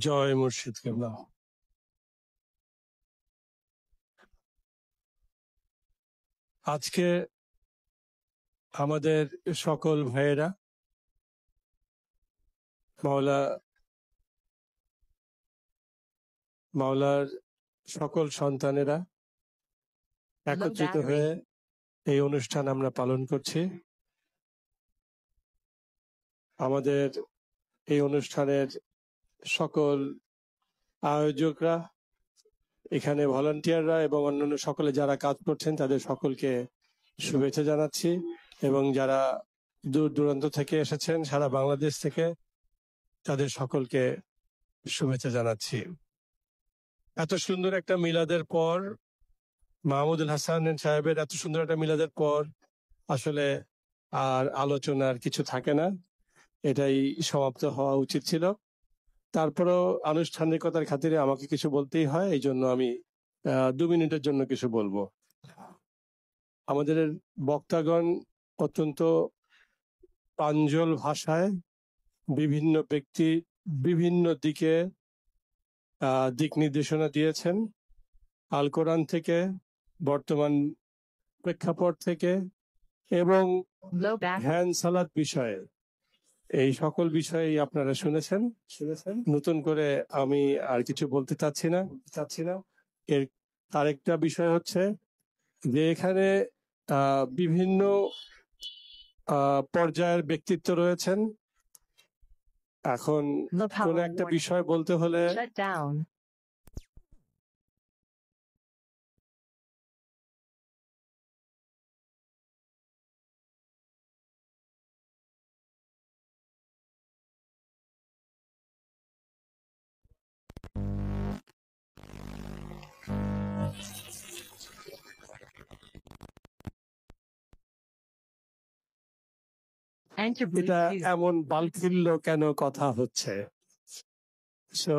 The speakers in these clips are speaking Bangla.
জয় মুর্শিদ কেবলা। আজকে আমাদের সকল ভাইয়েরা মাওলার সকল সন্তানেরা একত্রিত হয়ে এই অনুষ্ঠান আমরা পালন করছি। আমাদের এই অনুষ্ঠানের সকল আয়োজকরা, এখানে ভলান্টিয়াররা এবং অন্যান্য সকলে যারা কাজ করছেন তাদের সকলকে শুভেচ্ছা জানাচ্ছি, এবং যারা দূর দূরান্ত থেকে এসেছেন সারা বাংলাদেশ থেকে তাদের সকলকে শুভেচ্ছা জানাচ্ছি। এত সুন্দর একটা মিলাদের পর, মাহমুদুল হাসান সাহেবের এত সুন্দর একটা মিলাদের পর আসলে আর আলোচনার কিছু থাকে না, এটাই সমাপ্ত হওয়া উচিত ছিল। তারপরেও আনুষ্ঠানিকতার খাতিরে আমাকে কিছু বলতেই হয়, এই জন্য আমি 2 মিনিটের জন্য কিছু বলবো। আমাদের বক্তাগণ অত্যন্ত প্রাঞ্জল ভাষায় বিভিন্ন ব্যক্তি বিভিন্ন দিকে দিক নির্দেশনা দিয়েছেন, আল কোরআন থেকে, বর্তমান প্রেক্ষাপট থেকে, এবং ধ্যান সালাত বিষয়ে, এই সকল বিষয়ে আপনারা শুনেছেন। নতুন করে আমি আর কিছু বলতে চাচ্ছি না। এর আরেকটা বিষয় হচ্ছে যে এখানে বিভিন্ন পর্যায়ের ব্যক্তিত্ব রয়েছেন। এখন কোন একটা বিষয় বলতে হলে এটা এমন বালফিল্য কেন কথা হচ্ছে। সো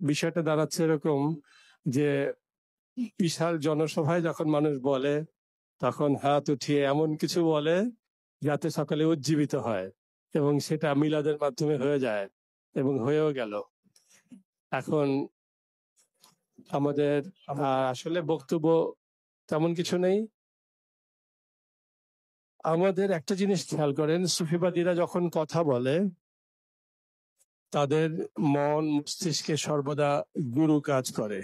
বিষয়টা দাঁড়াচ্ছে এরকম যে বিশাল জনসভায় যখন মানুষ বলে তখন হাত উঠিয়ে এমন কিছু বলে যাতে সকলে উজ্জীবিত হয়, এবং সেটা মিলাদের মাধ্যমে হয়ে যায় এবং হয়েও গেল। এখন আমাদের আসলে বক্তব্য তেমন কিছু নেই। আমাদের একটা জিনিস খেয়াল করেন, সুফিবাদীরা যখন কথা বলে তাদের মন মস্তিষ্কে সর্বদা গুরু কাজ করে।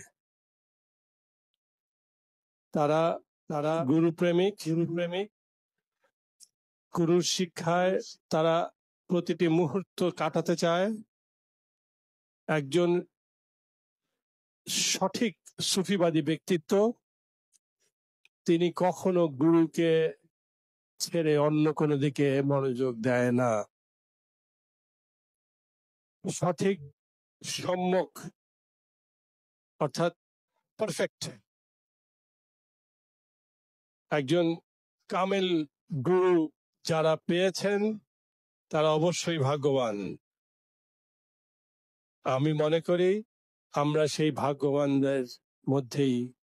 তারা গুরু প্রেমিক, গুরুর শিক্ষায় তারা প্রতিটি মুহূর্ত কাটাতে চায়। একজন সঠিক সুফিবাদী ব্যক্তিত্ব তিনি কখনো গুরুকে ছেড়ে অন্য কোনো দিকে মনোযোগ দেয় না। সঠিক, সম্যক, অর্থাৎ পারফেক্ট একজন কামেল গুরু যারা পেয়েছেন তারা অবশ্যই ভাগ্যবান। আমি মনে করি আমরা সেই ভাগ্যবানদের মধ্যেই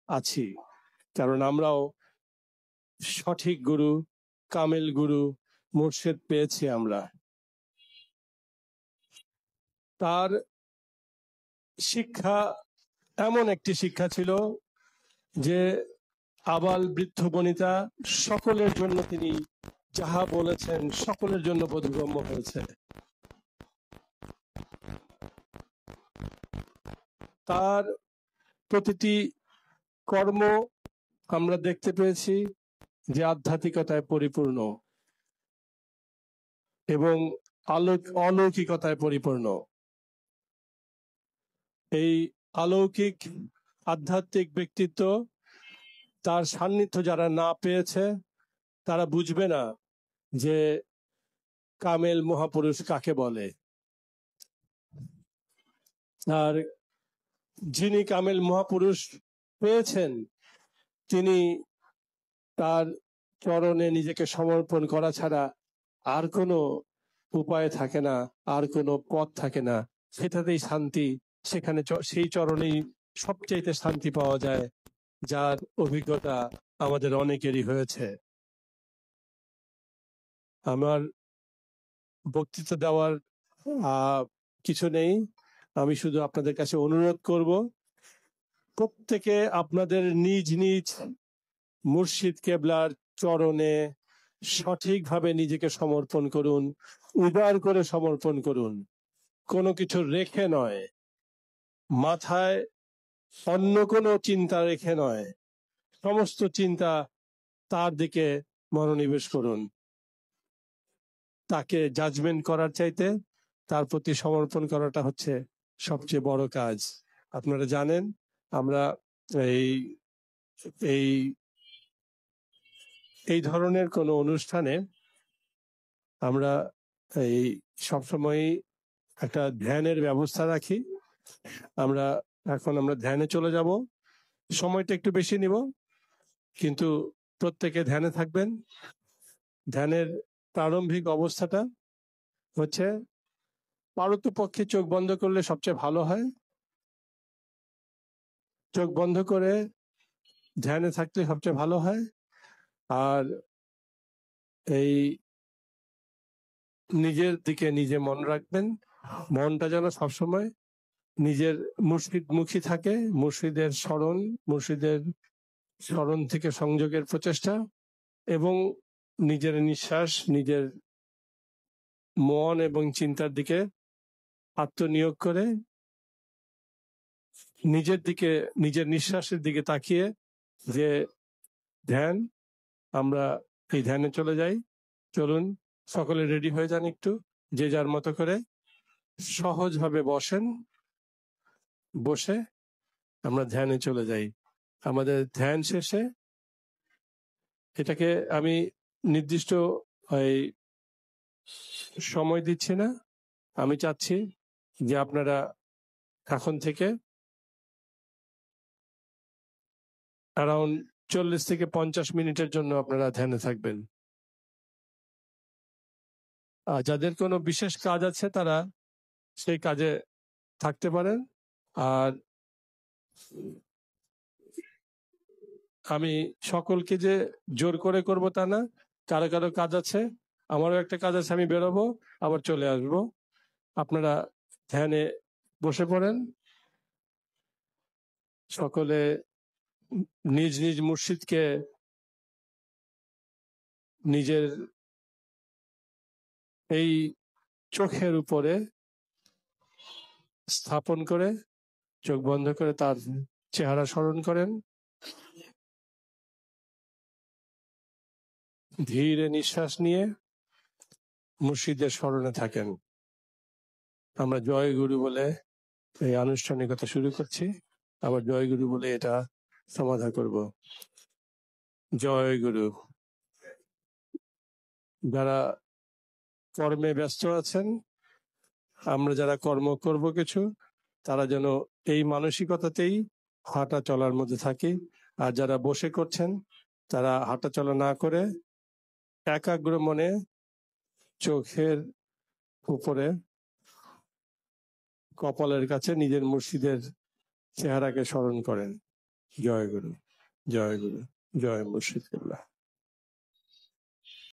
আছি, কারণ আমরাও সঠিক গুরু, কামেল গুরু, মুর্শিদ পেয়েছি আমরা। তার শিক্ষা এমন একটি শিক্ষা ছিল যে আবাল বৃদ্ধ বনিতা সকলের জন্য তিনি যাহা বলেছেন সকলের জন্য বোধগম্য হয়েছে। তার প্রতিটি কর্ম আমরা দেখতে পেয়েছি যে আধ্যাত্মিকতায় পরিপূর্ণ এবং অলৌকিকতায় পরিপূর্ণ। এই অলৌকিক আধ্যাত্মিক ব্যক্তিত্ব, তার সান্নিধ্য যারা না পেয়েছে তারা বুঝবে না যে কামেল মহাপুরুষ কাকে বলে। আর যিনি কামেল মহাপুরুষ পেয়েছেন তিনি তার চরণে নিজেকে সমর্পণ করা ছাড়া আর কোনো উপায় থাকে না, আর কোনো পথ থাকে না। সেটাতেই শান্তি, সেখানে সেই চরণেই সবচেয়ে শান্তি পাওয়া যায়, যার অভিজ্ঞতা আমাদের অনেকেরই হয়েছে। আমার বক্তৃতা দেওয়ার কিছু নেই। আমি শুধু আপনাদের কাছে অনুরোধ করব, প্রত্যেকে আপনাদের নিজ নিজ মুর্শিদ কেবলার চরণে সঠিকভাবে নিজেকে সমর্পণ করুন, উদার করে সমর্পণ করুন, কোনো কিছু রেখে নয়, মাথায় অন্য কোনো চিন্তা রেখে নয়, সমস্ত চিন্তা তার দিকে মনোনিবেশ করুন। তাকে জাজমেন্ট করার চাইতে তার প্রতি সমর্পণ করাটা হচ্ছে সবচেয়ে বড় কাজ। আপনারা জানেন আমরা এই এই এই ধরনের কোনো অনুষ্ঠানে আমরা এই সবসময় একটা ধ্যানের ব্যবস্থা রাখি। আমরা ধ্যানে চলে যাব, সময়টা একটু বেশি নিব, কিন্তু প্রত্যেকে ধ্যানে থাকবেন। ধ্যানের প্রারম্ভিক অবস্থাটা হচ্ছে পারতপক্ষে চোখ বন্ধ করলে সবচেয়ে ভালো হয়। চোখ বন্ধ করে ধ্যানে থাকলে সবচেয়ে ভালো হয়। আর এই নিজের দিকে নিজে মন রাখবেন, মনটা যেন সবসময় নিজের মুর্শিদমুখী থাকে, মুর্শিদের স্মরণ থেকে সংযোগের প্রচেষ্টা, এবং নিজের নিঃশ্বাস, নিজের মন এবং চিন্তার দিকে আত্মনিয়োগ করে নিজের নিঃশ্বাসের দিকে তাকিয়ে যে ধ্যান, আমরা এই ধ্যানে চলে যাই। চলুন সকলে রেডি হয়ে যান, একটু যে যার মতো করে সহজভাবে বসেন, বসে আমরা ধ্যানে চলে যাই। আমাদের ধ্যান শেষে, এটাকে আমি নির্দিষ্ট সময় দিচ্ছি না, আমি চাচ্ছি যে আপনারা এখন থেকে অ্যারাউন্ড 40 থেকে 50 মিনিটের জন্য আপনারা ধ্যানে থাকবেন। যাদের কোনো বিশেষ কাজ আছে তারা সেই কাজে থাকতে পারেন। আর আমি সকলকে যে জোর করে করব তা না, কারো কারো কাজ আছে, আমারও একটা কাজ আছে, আমি বেরোবো আবার চলে আসবো। আপনারা ধ্যানে বসে পড়েন, সকলে নিজ নিজ মুর্শিদকে নিজের এই চোখের উপরে স্থাপন করে চোখ বন্ধ করে তার চেহারা স্মরণ করেন। ধীরে নিঃশ্বাস নিয়ে মুর্শিদের স্মরণে থাকেন। আমরা জয় গুরু বলে এই আনুষ্ঠানিকতা শুরু করছি, আবার জয় গুরু বলে এটা সমাধা করব। জয় গুরু। যারা কর্মে ব্যস্ত আছেন, আমরা যারা কর্ম করব কিছু, তারা যেন এই মানসিকতাতেই হাঁটা চলার মধ্যে থাকি। আর যারা বসে করছেন তারা হাঁটা চলা না করে একাগ্র মনে চোখের উপরে কপালের কাছে নিজের মুর্শিদের চেহারাকে স্মরণ করেন। জয় গুরু, জয় গুরু, জয় মুর্শিদ কেবলা।